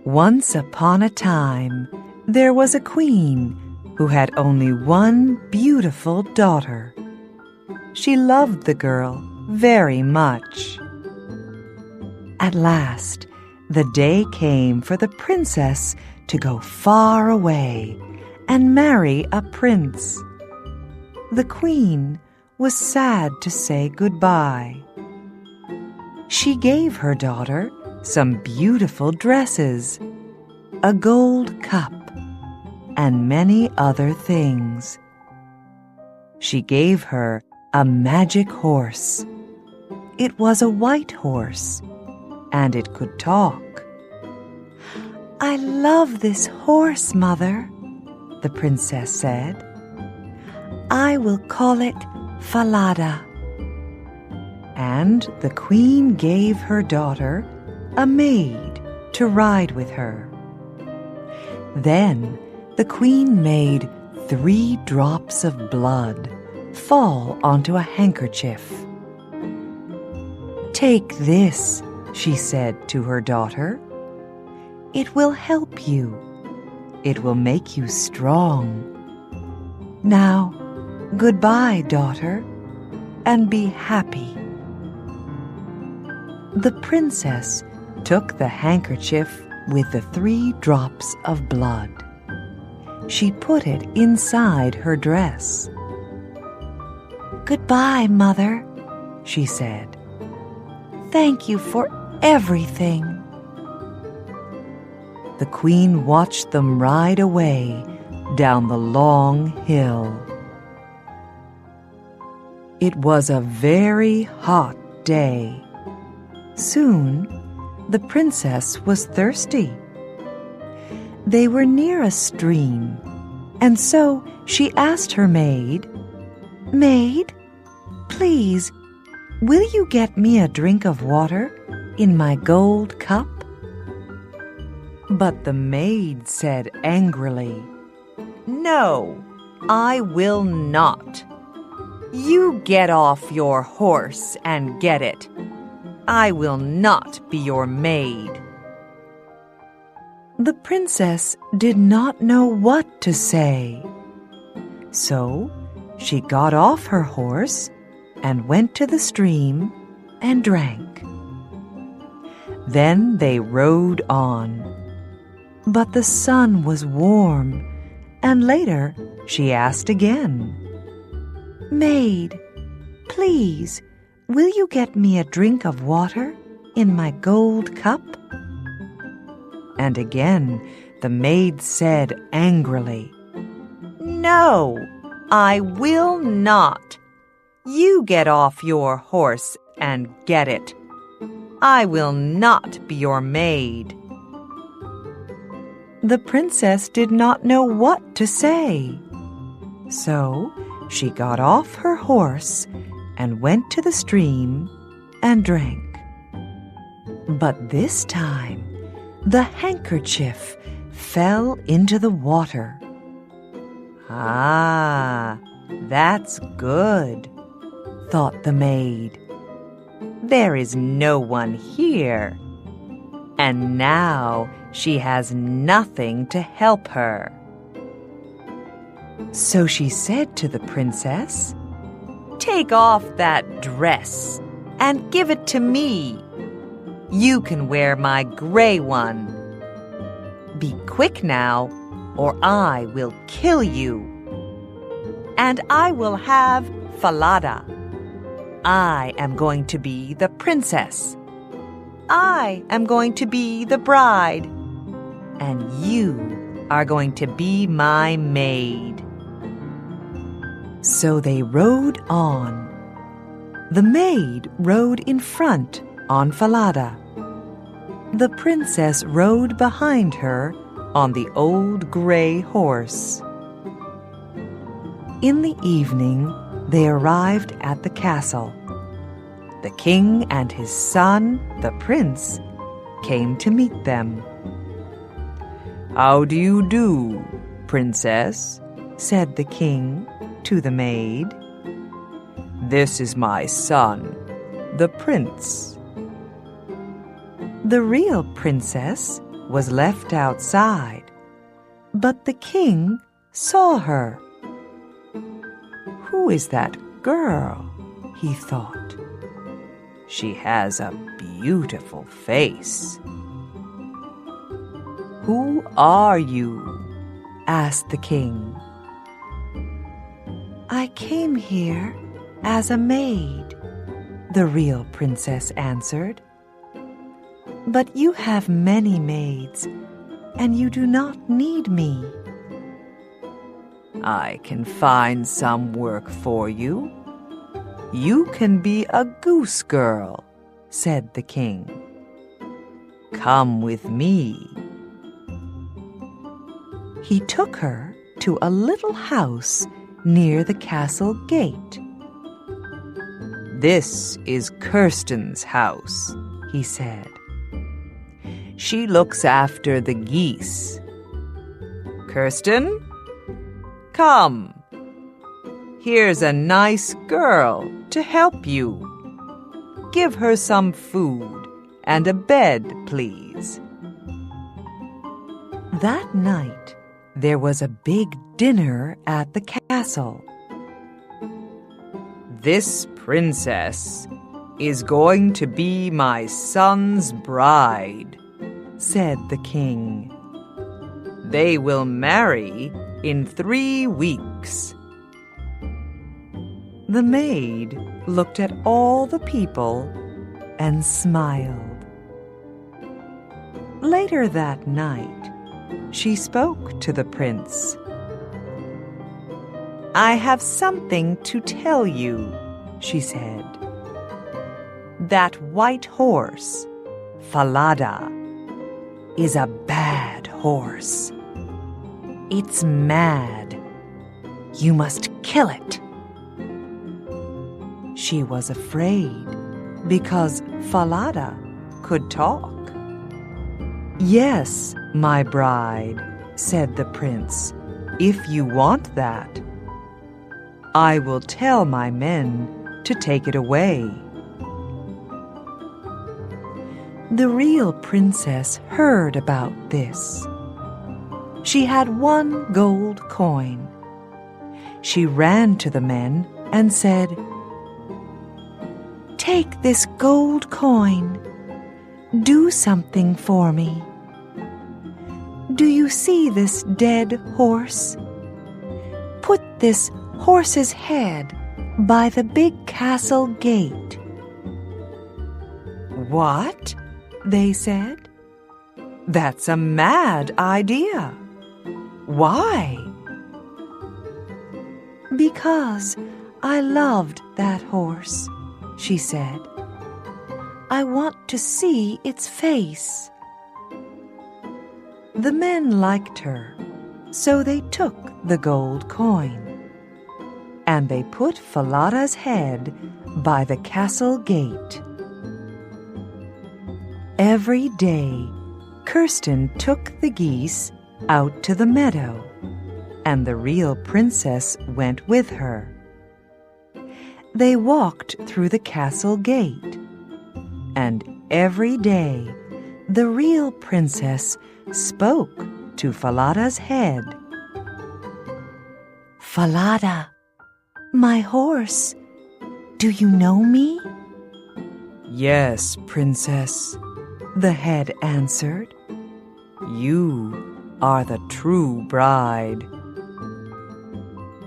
Once upon a time, there was a queen who had only one beautiful daughter. She loved the girl very much. At last, the day came for the princess to go far away and marry a prince. The queen was sad to say goodbye. She gave her daughter some beautiful dresses, a gold cup, and many other things. She gave her a magic horse. It was a white horse, and it could talk. "I love this horse, Mother," the princess said. "I will call it Falada." And the queen gave her daughter a maid to ride with her. Then the queen made 3 drops of blood fall onto a handkerchief. "Take this," she said to her daughter. "It will help you. It will make you strong. Now, goodbye, daughter, and be happy." The princess took the handkerchief with the 3 drops of blood. She put it inside her dress. "Goodbye, Mother," she said. "Thank you for everything." The queen watched them ride away down the long hill. It was a very hot day. Soon, the princess was thirsty. They were near a stream, and so she asked her maid, "Maid, please, will you get me a drink of water in my gold cup?" But the maid said angrily, "No, I will not. You get off your horse and get it. I will not be your maid." The princess did not know what to say. So she got off her horse and went to the stream and drank. Then they rode on. But the sun was warm, and later she asked again, "Maid, please, will you get me a drink of water in my gold cup?" And again the maid said angrily, "No, I will not. You get off your horse and get it. I will not be your maid." The princess did not know what to say. So she got off her horse and went to the stream and drank. But this time, the handkerchief fell into the water. "Ah, that's good," thought the maid. "There is no one here. And now she has nothing to help her." So she said to the princess, "Take off that dress and give it to me. You can wear my gray one. Be quick now, or I will kill you. And I will have Falada. I am going to be the princess. I am going to be the bride. And you are going to be my maid." So they rode on. The maid rode in front on Falada. The princess rode behind her on the old gray horse. In the evening, they arrived at the castle. The king and his son, the prince, came to meet them. "How do you do, princess?" said the king to the maid. "This is my son, the prince." The real princess was left outside, but the king saw her. "Who is that girl?" he thought. "She has a beautiful face." "Who are you?" asked the king. "I came here as a maid," the real princess answered. "But you have many maids, and you do not need me." "I can find some work for you. You can be a goose girl," said the king. "Come with me." He took her to a little house near the castle gate. "This is Kirsten's house," he said. "She looks after the geese. Kirsten, come. Here's a nice girl to help you. Give her some food and a bed, please." That night, there was a big dinner at the castle. "This princess is going to be my son's bride," said the king. "They will marry in 3 weeks." The maid looked at all the people and smiled. Later that night, she spoke to the prince. "I have something to tell you," she said. "That white horse, Falada, is a bad horse. It's mad. You must kill it." She was afraid because Falada could talk. "Yes, my bride," said the prince, "if you want that. I will tell my men to take it away." The real princess heard about this. She had 1 gold coin. She ran to the men and said, "Take this gold coin. Do something for me. Do you see this dead horse? Put this horse's head by the big castle gate." "What?" they said. "That's a mad idea. Why?" "Because I loved that horse," she said. "I want to see its face." The men liked her, so they took the gold coin. And they put Falada's head by the castle gate. Every day, Kirsten took the geese out to the meadow, and the real princess went with her. They walked through the castle gate, and every day the real princess spoke to Falada's head. "Falada, my horse, do you know me?" "Yes, princess," the head answered. "You are the true bride."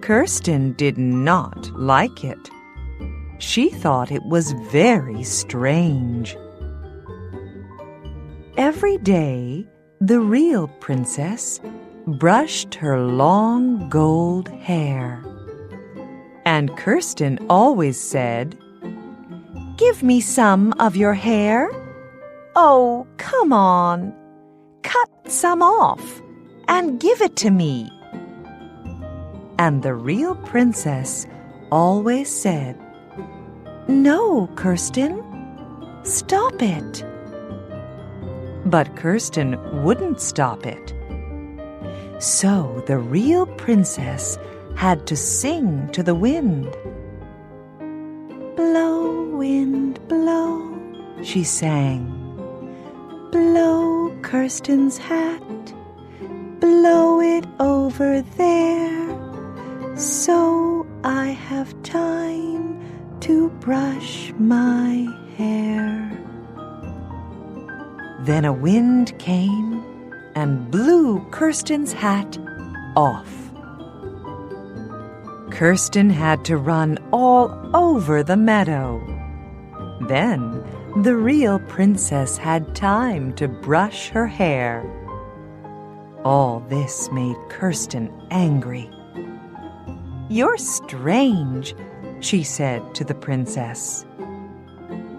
Kirsten did not like it. She thought it was very strange. Every day, the real princess brushed her long gold hair. And Kirsten always said, "Give me some of your hair. Oh, come on. Cut some off and give it to me." And the real princess always said, "No, Kirsten, stop it." But Kirsten wouldn't stop it. So the real princess had to sing to the wind. "Blow, wind, blow," she sang. "Blow, Kirsten's hat, blow it over there, so I have time to brush my hair. Then a wind came and blew Kirsten's hat off. Kirsten had to run all over the meadow. Then the real princess had time to brush her hair. All this made Kirsten angry. "You're strange," she said to the princess.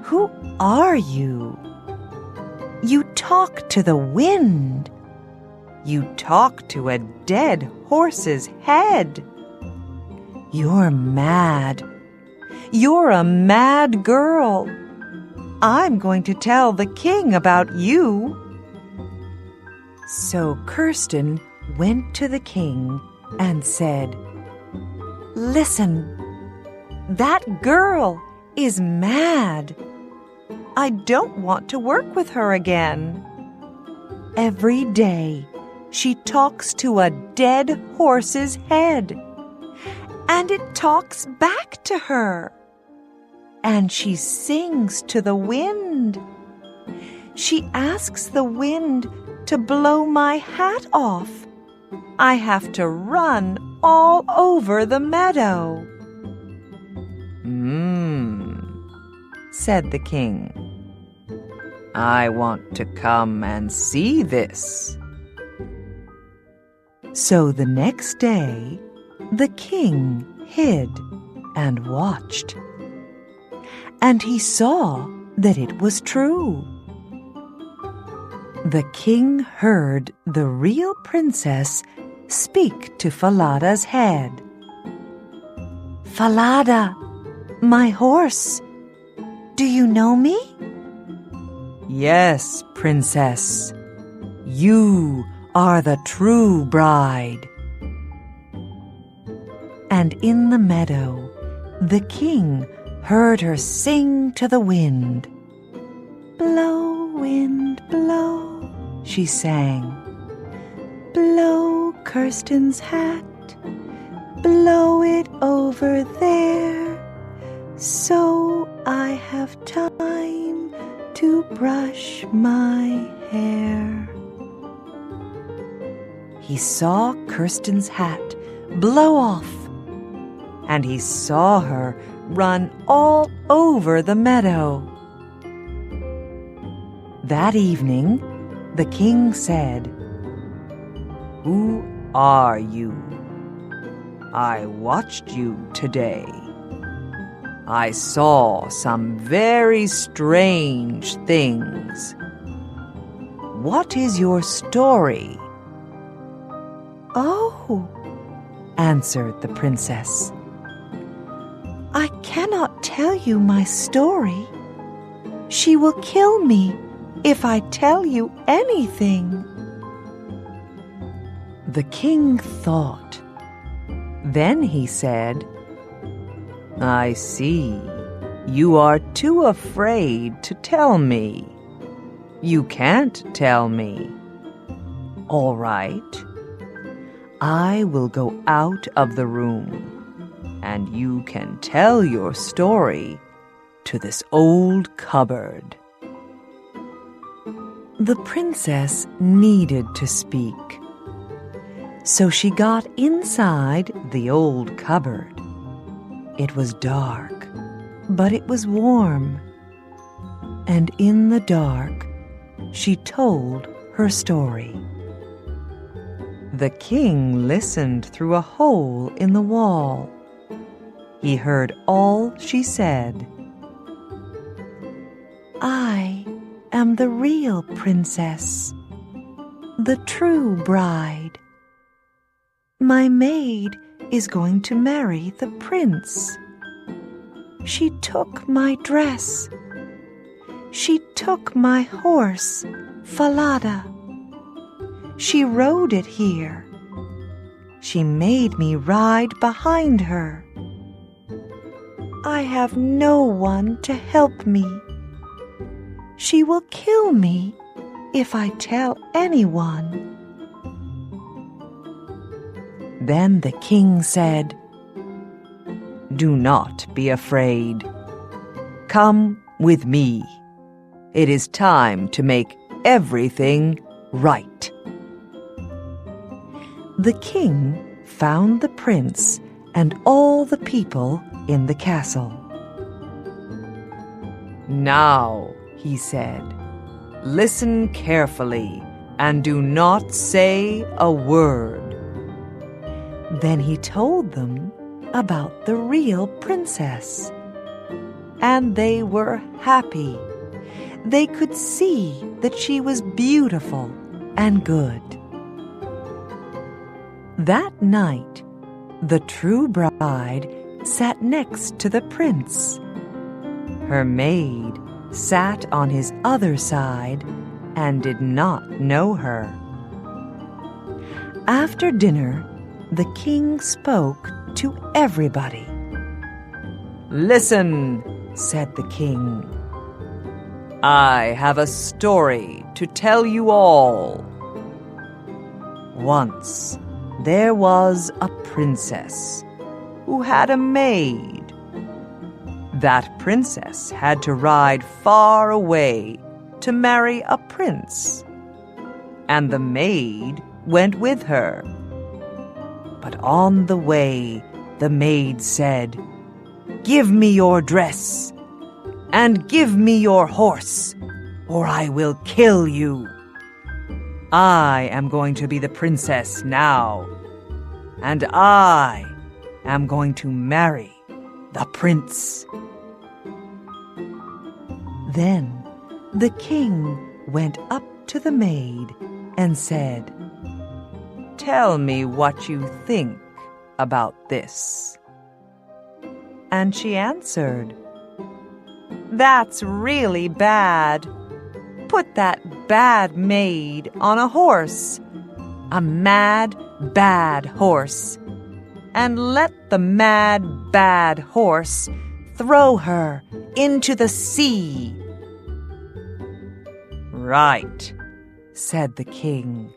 "Who are you? You talk to the wind. You talk to a dead horse's head. You're mad. You're a mad girl. I'm going to tell the king about you." So Kirsten went to the king and said, "Listen, that girl is mad. I don't want to work with her again. Every day she talks to a dead horse's head, and it talks back to her. And she sings to the wind. She asks the wind to blow my hat off. I have to run all over the meadow." Said the king. "I want to come and see this." So the next day, the king hid and watched. And he saw that it was true. The king heard the real princess speak to Falada's head. "Falada, my horse, do you know me?" "Yes, princess. You are the true bride." And in the meadow, the king heard her sing to the wind. "Blow, wind, blow," she sang. "Blow Kirsten's hat, blow it over there, so I have time to brush my hair." He saw Kirsten's hat blow off, and he saw her run all over the meadow. That evening, the king said, "Who are you? I watched you today. I saw some very strange things. What is your story?" "Oh," answered the princess, "I cannot tell you my story. She will kill me if I tell you anything." The king thought. Then he said, "I see. You are too afraid to tell me. You can't tell me. All right. I will go out of the room, and you can tell your story to this old cupboard." The princess needed to speak. So she got inside the old cupboard. It was dark, but it was warm. And in the dark, she told her story. The king listened through a hole in the wall. He heard all she said. "I am the real princess, the true bride. My maid is going to marry the prince. She took my dress. She took my horse, Falada. She rode it here. She made me ride behind her. I have no one to help me. She will kill me if I tell anyone." Then the king said, "Do not be afraid. Come with me. It is time to make everything right." The king found the prince and all the people in the castle. "Now," he said, "listen carefully and do not say a word." Then he told them about the real princess. And they were happy. They could see that she was beautiful and good. That night, the true bride sat next to the prince. Her maid sat on his other side and did not know her. After dinner, the king spoke to everybody. "Listen," said the king. "I have a story to tell you all. Once there was a princess who had a maid. That princess had to ride far away to marry a prince, and the maid went with her. But on the way, the maid said, 'Give me your dress, and give me your horse, or I will kill you. I am going to be the princess now, and I am going to marry the prince.' Then the king went up to the maid and said, 'Tell me what you think about this.' And she answered, 'That's really bad. Put that bad maid on a horse, a mad, bad horse, and let the mad, bad horse throw her into the sea.' 'Right,' said the king.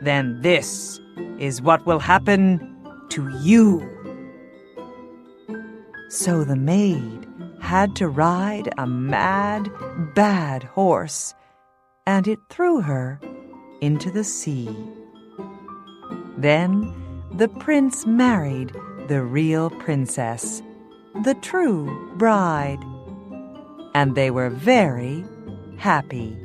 'Then this is what will happen to you.' So the maid had to ride a mad, bad horse, and it threw her into the sea. Then the prince married the real princess, the true bride, and they were very happy.